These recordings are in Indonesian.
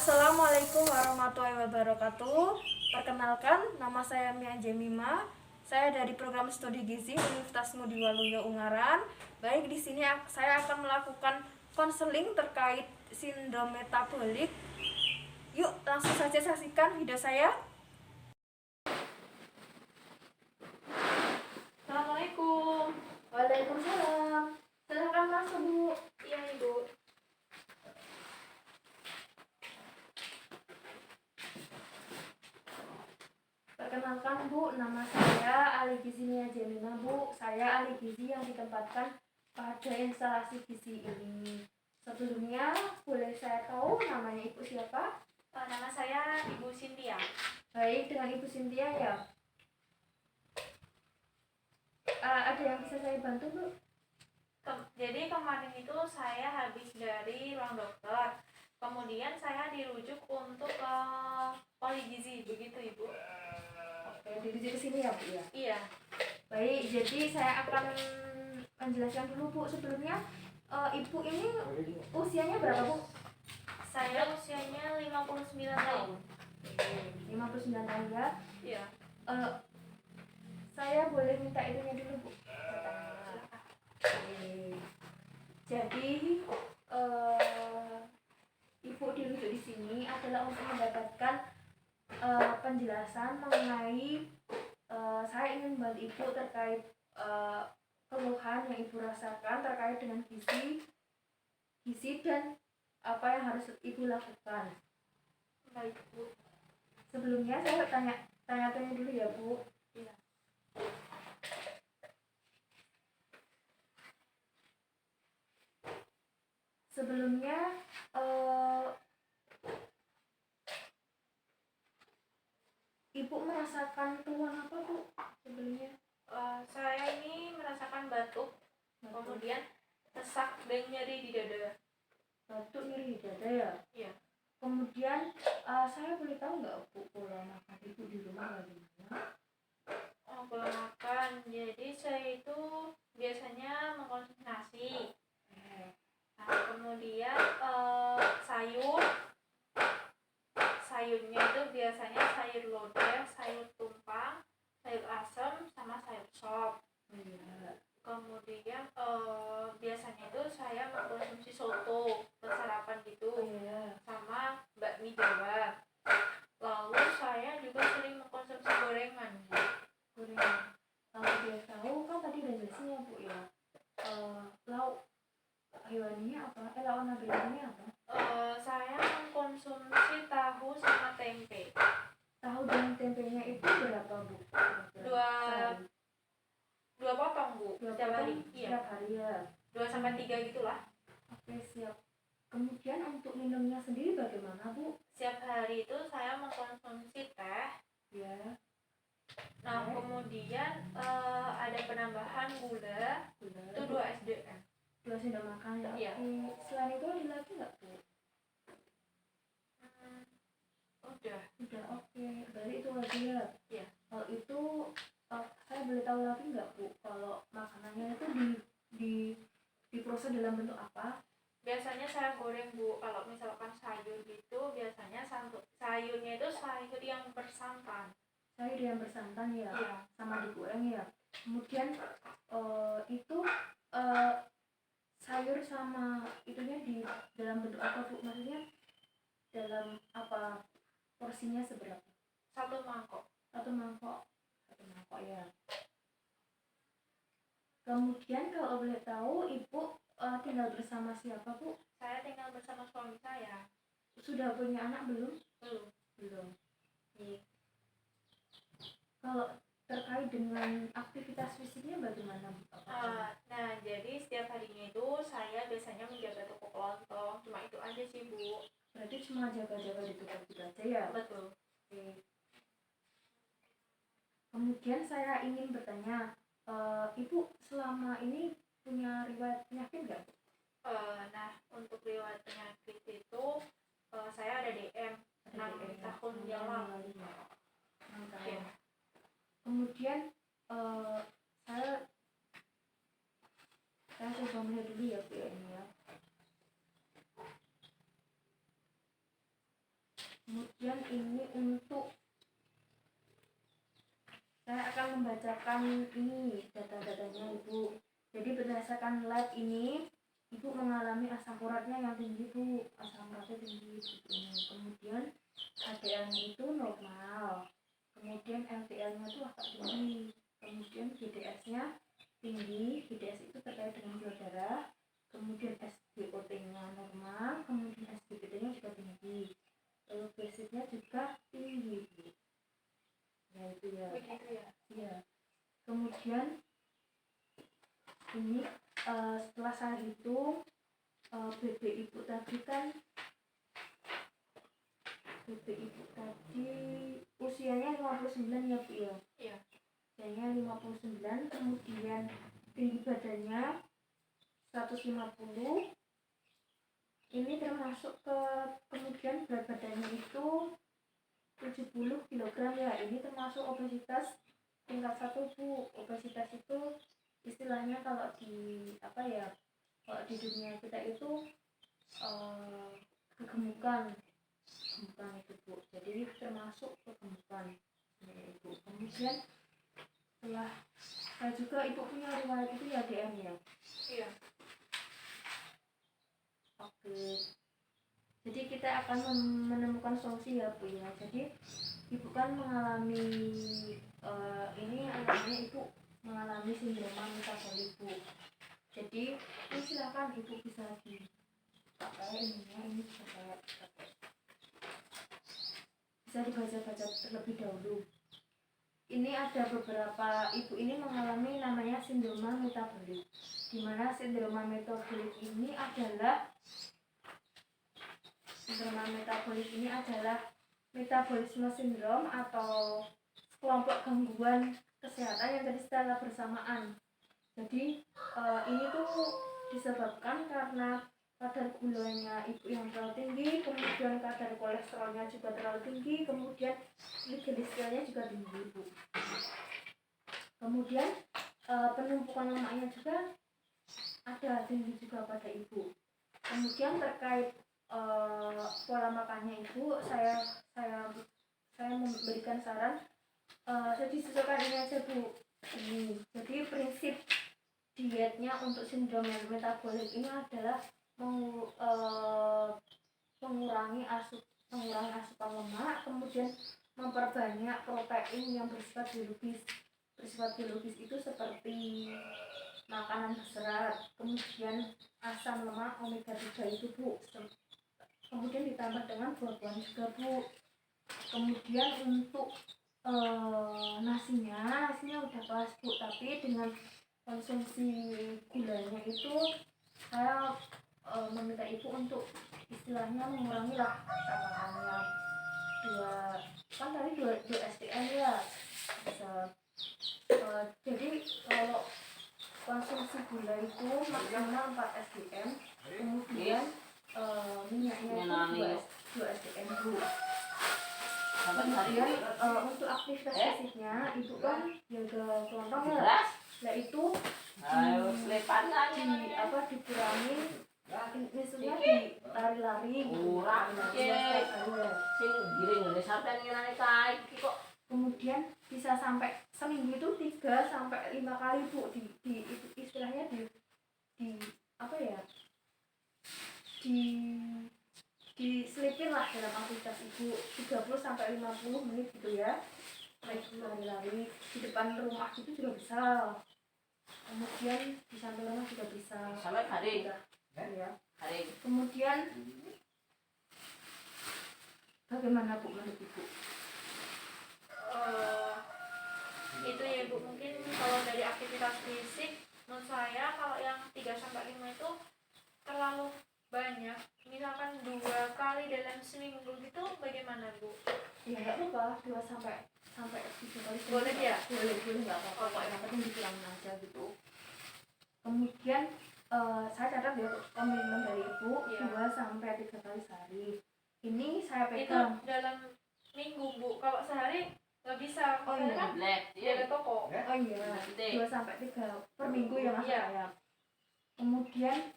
Assalamualaikum warahmatullahi wabarakatuh. Perkenalkan, nama saya Mia Jemima. Saya dari program studi gizi Universitas Ngudi Waluyo Ungaran. Baik, di sini saya akan melakukan konseling terkait sindrom metabolik. Yuk, langsung saja saksikan video saya. Assalamualaikum. Waalaikumsalam. Silakan masuk, Bu. Iya, Ibu. Perkenalkan, Bu, nama saya ahli gizi Mia Jemima, Bu. Saya ahli gizi yang ditempatkan pada instalasi gizi ini. Sebelumnya, boleh saya tahu namanya Ibu siapa? Nama saya Ibu Cynthia. Baik, dengan Ibu Cynthia ya. Ada yang bisa saya bantu, Bu? Jadi kemarin itu saya habis dari ruang dokter. Kemudian saya dirujuk untuk ke poligizi, begitu Ibu. Oke, dirujuk ke sini ya, Bu ya. Iya. Baik, jadi saya akan menjelaskan dulu, Bu. Sebelumnya, Ibu ini usianya berapa, Bu? Saya usianya 59 tahun. 59 tahun ya. Iya. Saya boleh minta itunya dulu, Bu. Jadi Ibu dirujuk di sini adalah untuk mendapatkan penjelasan mengenai saya ingin membantu Ibu terkait keluhan yang Ibu rasakan terkait dengan gizi dan apa yang harus Ibu lakukan. Baik, Bu. Sebelumnya saya tanya dulu ya, Bu. Iya. Sebelumnya Ibu merasakan keluhan apa, Bu? Sebelumnya Saya ini merasakan batuk, kemudian sesak dan nyeri di dada. batuk, nyeri di dada ya. Iya. Kemudian saya boleh tahu nggak, Bu, pola makan Ibu di rumah bagaimana? Pola makan. Jadi saya itu biasanya mengkonsumsi nasi. Nah, kemudian sayurnya itu biasanya sayur lodeh, sayur tumpang, sayur asem, sama sayur sop. Kemudian biasanya itu saya mengkonsumsi soto buat sarapan gitu, sama bakmi Jawa. Lalu saya juga sering mengkonsumsi gorengan. Kalau dia tahu kan tadi udah jelasin ya, Bu ya. Lauk hewaninya apa? Lauk nabatinya apa? Saya mengkonsumsi tahu sama tempe. Tahu dan tempenya itu berapa, Bu? Dua potong, Bu. Setiap hari. Setiap hari ya. 2-3 gitulah. Oke, siap. Kemudian untuk minumnya sendiri bagaimana, Bu? Setiap hari itu saya mengkonsumsi teh. Ya. Nah, kemudian ada penambahan gula. Itu 2 SDM. 2 sendok makan ya. Iya. Selain itu ada lagi nggak, Bu? Udah, oke. Berarti itu aja ya. Iya. Kalau itu saya boleh tahu lagi nggak, Bu, kalau makanannya itu diproses dalam bentuk apa? Biasanya saya goreng, Bu. Kalau misalkan sayur gitu, biasanya sayurnya itu sayur yang bersantan. Sayur yang bersantan ya. Iya. Sama digoreng ya. Kemudian itu sayur sama itunya di dalam bentuk apa, Bu? Maksudnya dalam apa, porsinya seberapa? 1 mangkok ya. Kemudian kalau boleh tahu Ibu tinggal bersama siapa, Bu? Saya tinggal bersama suami saya. Sudah punya anak belum? Belum. Iya. Kalau terkait dengan aktivitas fisiknya bagaimana, Bu? Nah, jadi setiap harinya itu saya biasanya menjaga toko kelontong. Cuma itu aja sih, Bu. Berarti cuma jaga-jaga di toko itu aja ya? Betul. Oke. Kemudian saya ingin bertanya, Ibu selama ini punya riwayat penyakit nggak? Nah, untuk riwayat penyakit itu saya ada DM 6 tahun yang lalu. Ya. Kemudian saya coba melihat dulu ya, Bu, ini ya. kemudian ini untuk saya akan membacakan ini data-datanya Ibu. Jadi berdasarkan lab ini Ibu mengalami asam uratnya yang tinggi Bu, asam uratnya tinggi ini. Kemudian HDL-nya itu normal, kemudian LDL-nya itu agak tinggi, kemudian GDS-nya tinggi. GDS itu terkait dengan gula darah, kemudian SGOT-nya normal, kemudian SGPT-nya juga tinggi, lalu basisnya juga tinggi Bu. Nah itu ya. Begitu ya. Iya. Kemudian ini setelah saya hitung BB Ibu tadi kan, BB Ibu tadi usianya 59 ya Bu ya. Iya. Usianya 59, kemudian tinggi badannya 150. Ini termasuk kemudian berat badannya itu 70 kg ya. Ini termasuk obesitas tingkat 1 Bu. Obesitas itu istilahnya kalau di kalau di dunia kita itu kegemukan itu Bu. Jadi termasuk kegemukan Ibu. Kemudian setelah saya juga Ibu punya riwayat itu ya DM ya. Iya. Oke. Jadi kita akan menemukan solusi ya Bu ya. Jadi Ibu kan mengalami ini namanya Ibu mengalami sindroma metabolik Bu. Jadi ini silakan Ibu bisa dipakai ininya, ini bisa saya pakai. Bisa dibaca-baca terlebih dahulu. Ini ada beberapa Ibu ini mengalami namanya sindroma metabolik. Di mana sindroma metabolik ini adalah metabolisme sindrom atau kelompok gangguan kesehatan yang tadi secara bersamaan. Jadi ini tuh disebabkan karena kadar gulanya Ibu yang terlalu tinggi, kemudian kadar kolesterolnya juga terlalu tinggi, kemudian triglyceridnya juga tinggi Bu. Kemudian penumpukan lemaknya juga ada tinggi juga pada Ibu. Kemudian terkait pola makannya Ibu, saya memberikan saran saya disesuaikan ini aja Bu. Ini jadi prinsip dietnya untuk sindrom metabolik ini adalah mengurangi asupan lemak, kemudian memperbanyak protein yang bersifat biologis itu seperti makanan berserat, kemudian asam lemak omega 3 itu Bu. Kemudian ditambah dengan buah-buahan juga Bu. Kemudian untuk nasinya udah pas Bu, tapi dengan konsumsi gulanya itu saya meminta Ibu untuk istilahnya mengurangi lah makannya dua SDN ya bisa. Jadi kalau konsumsi gula itu maksimal 4 SDM, kemudian minyaknya itu 2 SDM Bu. Kemudian untuk aktivitas fisiknya Ibu kan jaga kelompok ya, yaitu dikurangin misalnya di lari-lari kemudian bisa sampai seminggu itu 3 sampai 5 kali Bu, di istilahnya diselipin lah dalam aktivitas Ibu 30 sampai 50 menit gitu ya. Lari-lari di depan rumah itu juga bisa, kemudian di samping rumah juga bisa sampai hari ya. hari. Kemudian bagaimana Bu menurut Ibu? Itu ya Bu, mungkin kalau dari aktivitas fisik menurut saya kalau yang 3 sampai 5 itu terlalu banyak. Misalkan 2 kali dalam seminggu gitu bagaimana Bu? Ya nggak apa-apa, 2 sampai 3 kali Boleh ya? boleh nggak apa-apa, yang penting dikurangin aja gitu. Kemudian saya catat ya komitmen dari Ibu, 2 sampai 3 kali sehari. Ini saya pegang. Itu dalam minggu Bu, kalau sehari nggak bisa. Oh iya, kan ada toko. oh iya, 2 sampai 3 per minggu ya Mas saya. Kemudian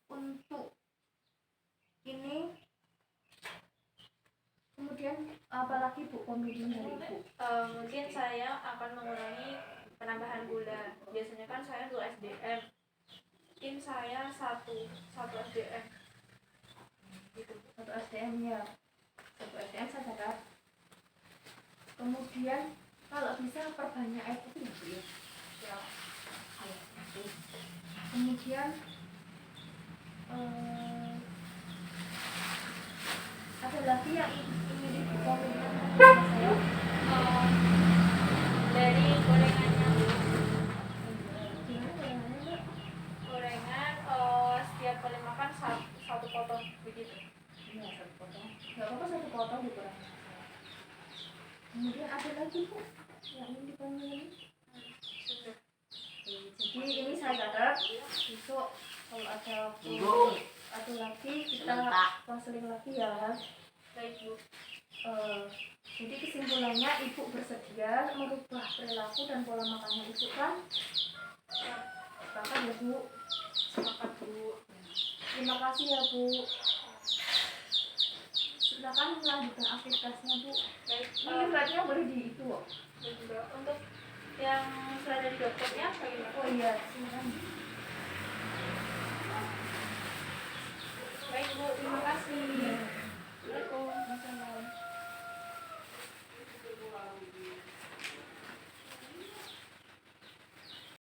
untuk ini apalagi Bu komitmen dari Ibu? Mungkin saya akan mengurangi penambahan gula. Biasanya kan saya untuk SDM, mungkin saya satu SDM gitu. Satu SDM ya, satu SDM saya catat. Kemudian kalau bisa perbanyak air putih Bu ya. Ya. Kemudian ada lagi yang ingin Ibu komitmen sama saya? Dari gorengannya Bu. Gimana gorengannya Mbak? Gorengan setiap kali makan satu potong begitu. Iya, satu potong. Gak apa-apa satu potong dikurangi masalah. Kemudian ada lagi Bu yang ingin ditanyain? Sudah. Jadi ini saya catat, besok kalau ada lagi kita konseling lagi ya. Baik Bu. Jadi kesimpulannya Ibu bersedia merubah perilaku dan pola makannya Ibu kan? Sepakat ya Bu? Sepakat Bu. Terima kasih ya Bu. Silakan melanjutkan aktivitasnya Bu. Baik. Ini beratnya boleh di itu kok. Dan juga untuk yang sudah dari dokternya bagaimana? Oh iya, silakan.